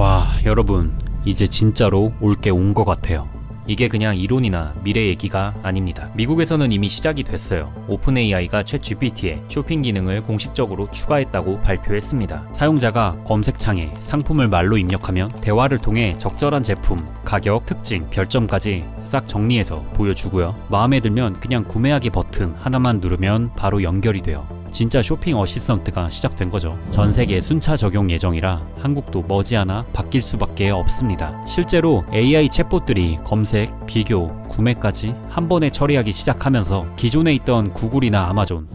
와, 여러분, 이제 진짜로 올 게 온 것 같아요. 이게 그냥 이론이나 미래 얘기가 아닙니다. 미국에서는 이미 시작이 됐어요. 오픈AI가 챗GPT에 쇼핑 기능을 공식적으로 추가했다고 발표했습니다. 사용자가 검색창에 상품을 말로 입력하면 대화를 통해 적절한 제품, 가격, 특징, 별점까지 싹 정리해서 보여주고요. 마음에 들면 그냥 구매하기 버튼 하나만 누르면 바로 연결이 돼요. 진짜 쇼핑 어시스턴트가 시작된 거죠. 전 세계 순차 적용 예정이라 한국도 머지않아 바뀔 수밖에 없습니다. 실제로 AI 챗봇들이 검색, 비교, 구매까지 한 번에 처리하기 시작하면서 기존에 있던 구글이나 아마존,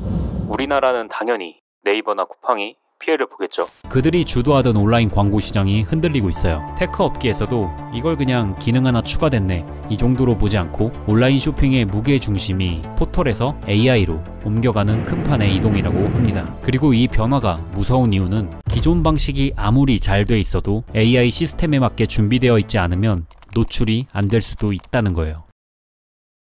우리나라는 당연히 네이버나 쿠팡이 피해를 보겠죠. 그들이 주도하던 온라인 광고 시장이 흔들리고 있어요. 테크 업계에서도 이걸 그냥 기능 하나 추가됐네 이 정도로 보지 않고 온라인 쇼핑의 무게 중심이 포털에서 AI로 옮겨가는 큰 판의 이동이라고 합니다. 그리고 이 변화가 무서운 이유는 기존 방식이 아무리 잘 돼 있어도 AI 시스템에 맞게 준비되어 있지 않으면 노출이 안 될 수도 있다는 거예요.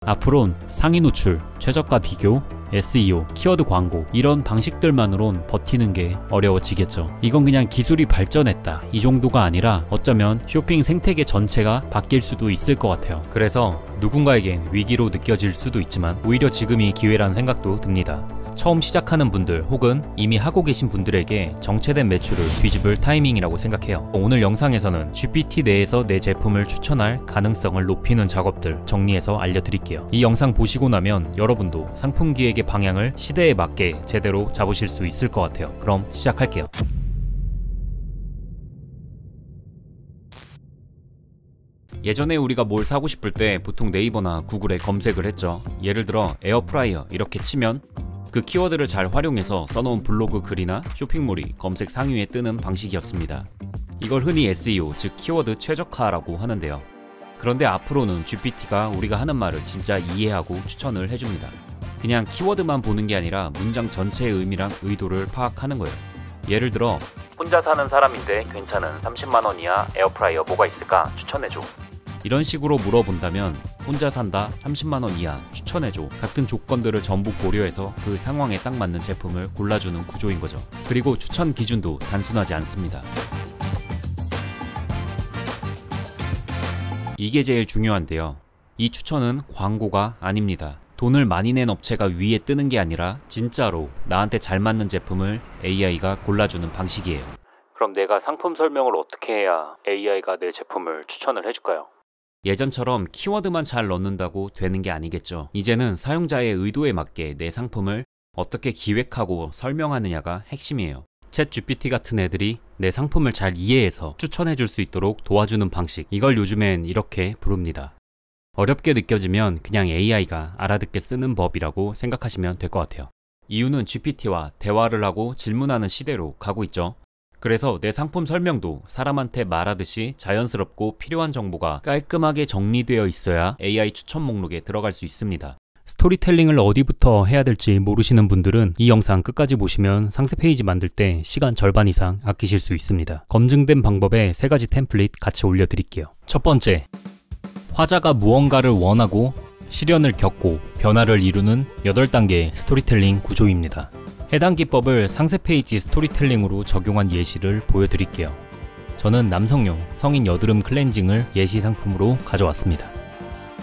앞으론 상위 노출, 최저가 비교, SEO, 키워드 광고 이런 방식들만으론 버티는 게 어려워지겠죠. 이건 그냥 기술이 발전했다 이 정도가 아니라 어쩌면 쇼핑 생태계 전체가 바뀔 수도 있을 것 같아요. 그래서 누군가에겐 위기로 느껴질 수도 있지만 오히려 지금이 기회란 생각도 듭니다. 처음 시작하는 분들 혹은 이미 하고 계신 분들에게 정체된 매출을 뒤집을 타이밍이라고 생각해요. 오늘 영상에서는 GPT 내에서 내 제품을 추천할 가능성을 높이는 작업들 정리해서 알려드릴게요. 이 영상 보시고 나면 여러분도 상품 기획의 방향을 시대에 맞게 제대로 잡으실 수 있을 것 같아요. 그럼 시작할게요. 예전에 우리가 뭘 사고 싶을 때 보통 네이버나 구글에 검색을 했죠. 예를 들어 에어프라이어 이렇게 치면 그 키워드를 잘 활용해서 써놓은 블로그 글이나 쇼핑몰이 검색 상위에 뜨는 방식이었습니다. 이걸 흔히 SEO, 즉 키워드 최적화라고 하는데요. 그런데 앞으로는 GPT가 우리가 하는 말을 진짜 이해하고 추천을 해줍니다. 그냥 키워드만 보는 게 아니라 문장 전체의 의미랑 의도를 파악하는 거예요. 예를 들어 혼자 사는 사람인데 괜찮은 30만원 이하 에어프라이어 뭐가 있을까 추천해줘. 이런 식으로 물어본다면 혼자 산다 30만원 이하 추천해줘 같은 조건들을 전부 고려해서 그 상황에 딱 맞는 제품을 골라주는 구조인 거죠. 그리고 추천 기준도 단순하지 않습니다. 이게 제일 중요한데요. 이 추천은 광고가 아닙니다. 돈을 많이 낸 업체가 위에 뜨는 게 아니라 진짜로 나한테 잘 맞는 제품을 AI가 골라주는 방식이에요. 그럼 내가 상품 설명을 어떻게 해야 AI가 내 제품을 추천을 해줄까요? 예전처럼 키워드만 잘 넣는다고 되는 게 아니겠죠. 이제는 사용자의 의도에 맞게 내 상품을 어떻게 기획하고 설명하느냐가 핵심이에요. 챗 GPT 같은 애들이 내 상품을 잘 이해해서 추천해줄 수 있도록 도와주는 방식, 이걸 요즘엔 이렇게 부릅니다. 어렵게 느껴지면 그냥 AI가 알아듣게 쓰는 법이라고 생각하시면 될 것 같아요. 이유는 GPT와 대화를 하고 질문하는 시대로 가고 있죠. 그래서 내 상품 설명도 사람한테 말하듯이 자연스럽고 필요한 정보가 깔끔하게 정리되어 있어야 AI 추천 목록에 들어갈 수 있습니다. 스토리텔링을 어디부터 해야 될지 모르시는 분들은 이 영상 끝까지 보시면 상세 페이지 만들 때 시간 절반 이상 아끼실 수 있습니다. 검증된 방법의 3가지 템플릿 같이 올려드릴게요. 첫 번째, 화자가 무언가를 원하고 시련을 겪고 변화를 이루는 8단계의 스토리텔링 구조입니다. 해당 기법을 상세 페이지 스토리텔링으로 적용한 예시를 보여드릴게요. 저는 남성용 성인 여드름 클렌징을 예시 상품으로 가져왔습니다.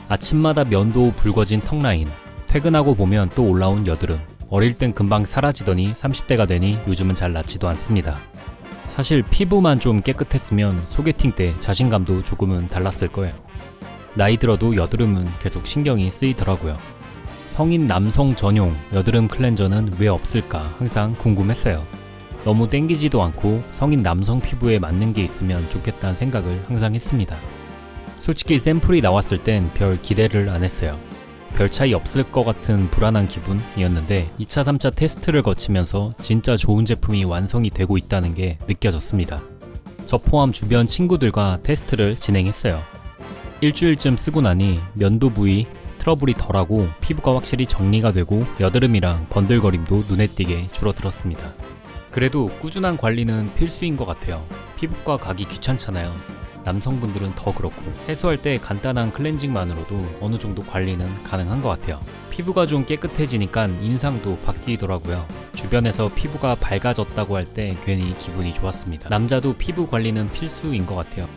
아침마다 면도 붉어진 턱 라인, 퇴근하고 보면 또 올라온 여드름, 어릴 땐 금방 사라지더니 30대가 되니 요즘은 잘 낫지도 않습니다. 사실 피부만 좀 깨끗했으면 소개팅 때 자신감도 조금은 달랐을 거예요. 나이 들어도 여드름은 계속 신경이 쓰이더라고요. 성인 남성 전용 여드름 클렌저는 왜 없을까 항상 궁금했어요. 너무 땡기지도 않고 성인 남성 피부에 맞는 게 있으면 좋겠다는 생각을 항상 했습니다. 솔직히 샘플이 나왔을 땐 별 기대를 안 했어요. 별 차이 없을 것 같은 불안한 기분이었는데 2차 3차 테스트를 거치면서 진짜 좋은 제품이 완성이 되고 있다는 게 느껴졌습니다. 저 포함 주변 친구들과 테스트를 진행했어요. 일주일쯤 쓰고 나니 면도 부위 트러블이 덜하고 피부가 확실히 정리가 되고 여드름이랑 번들거림도 눈에 띄게 줄어들었습니다. 그래도 꾸준한 관리는 필수인 것 같아요. 피부과 가기 귀찮잖아요. 남성분들은 더 그렇고 세수할 때 간단한 클렌징만으로도 어느 정도 관리는 가능한 것 같아요. 피부가 좀 깨끗해지니까 인상도 바뀌더라고요. 주변에서 피부가 밝아졌다고 할 때 괜히 기분이 좋았습니다. 남자도 피부 관리는 필수인 것 같아요.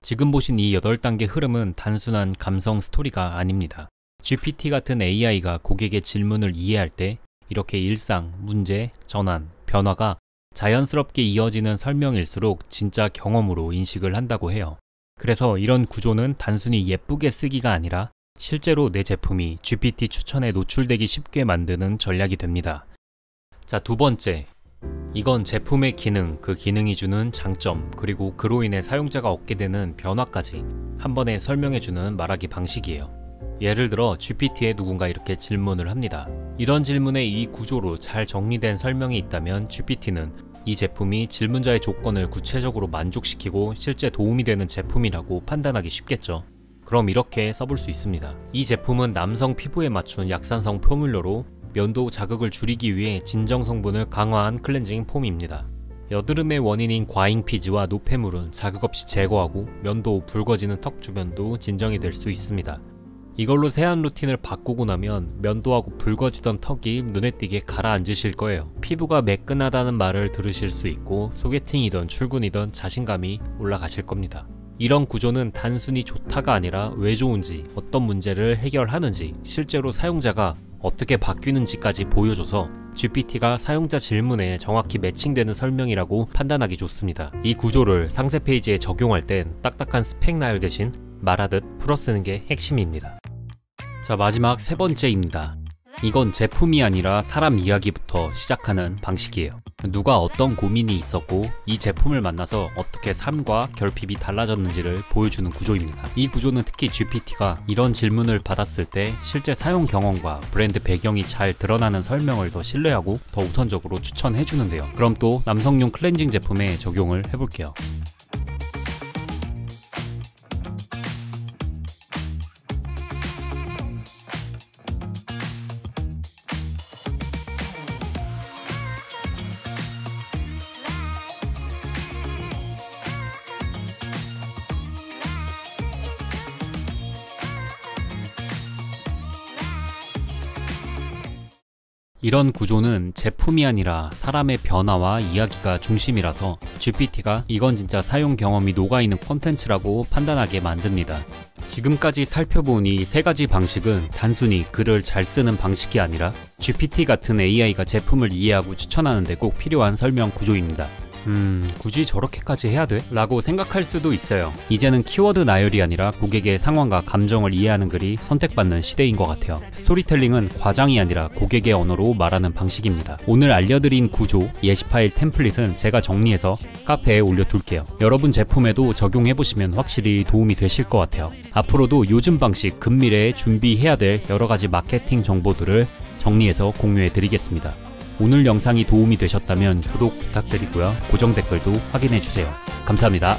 지금 보신 이 8단계 흐름은 단순한 감성 스토리가 아닙니다. GPT 같은 AI가 고객의 질문을 이해할 때 이렇게 일상, 문제, 전환, 변화가 자연스럽게 이어지는 설명일수록 진짜 경험으로 인식을 한다고 해요. 그래서 이런 구조는 단순히 예쁘게 쓰기가 아니라 실제로 내 제품이 GPT 추천에 노출되기 쉽게 만드는 전략이 됩니다. 자, 두 번째. 이건 제품의 기능, 그 기능이 주는 장점, 그리고 그로 인해 사용자가 얻게 되는 변화까지 한 번에 설명해주는 말하기 방식이에요. 예를 들어 GPT에 누군가 이렇게 질문을 합니다. 이런 질문에 이 구조로 잘 정리된 설명이 있다면 GPT는 이 제품이 질문자의 조건을 구체적으로 만족시키고 실제 도움이 되는 제품이라고 판단하기 쉽겠죠. 그럼 이렇게 써볼 수 있습니다. 이 제품은 남성 피부에 맞춘 약산성 포뮬러로 면도 자극을 줄이기 위해 진정 성분을 강화한 클렌징 폼입니다. 여드름의 원인인 과잉피지와 노폐물은 자극 없이 제거하고 면도, 붉어지는 턱 주변도 진정이 될 수 있습니다. 이걸로 세안 루틴을 바꾸고 나면 면도하고 붉어지던 턱이 눈에 띄게 가라앉으실 거예요. 피부가 매끈하다는 말을 들으실 수 있고 소개팅이든 출근이든 자신감이 올라가실 겁니다. 이런 구조는 단순히 좋다가 아니라 왜 좋은지, 어떤 문제를 해결하는지, 실제로 사용자가 어떻게 바뀌는지까지 보여줘서 GPT가 사용자 질문에 정확히 매칭되는 설명이라고 판단하기 좋습니다. 이 구조를 상세 페이지에 적용할 땐 딱딱한 스펙 나열 대신 말하듯 풀어쓰는 게 핵심입니다. 자, 마지막 세 번째입니다. 이건 제품이 아니라 사람 이야기부터 시작하는 방식이에요. 누가 어떤 고민이 있었고 이 제품을 만나서 어떻게 삶과 결핍이 달라졌는지를 보여주는 구조입니다. 이 구조는 특히 GPT가 이런 질문을 받았을 때 실제 사용 경험과 브랜드 배경이 잘 드러나는 설명을 더 신뢰하고 더 우선적으로 추천해 주는데요. 그럼 또 남성용 클렌징 제품에 적용을 해볼게요. 이런 구조는 제품이 아니라 사람의 변화와 이야기가 중심이라서 GPT가 이건 진짜 사용 경험이 녹아있는 콘텐츠라고 판단하게 만듭니다. 지금까지 살펴본 이 세 가지 방식은 단순히 글을 잘 쓰는 방식이 아니라 GPT 같은 AI가 제품을 이해하고 추천하는 데 꼭 필요한 설명 구조입니다. 굳이 저렇게까지 해야 돼? 라고 생각할 수도 있어요. 이제는 키워드 나열이 아니라 고객의 상황과 감정을 이해하는 글이 선택받는 시대인 것 같아요. 스토리텔링은 과장이 아니라 고객의 언어로 말하는 방식입니다. 오늘 알려드린 구조, 예시 파일 템플릿은 제가 정리해서 카페에 올려둘게요. 여러분 제품에도 적용해보시면 확실히 도움이 되실 것 같아요. 앞으로도 요즘 방식, 금미래에 준비해야 될 여러가지 마케팅 정보들을 정리해서 공유해드리겠습니다. 오늘 영상이 도움이 되셨다면 구독 부탁드리고요. 고정 댓글도 확인해주세요. 감사합니다.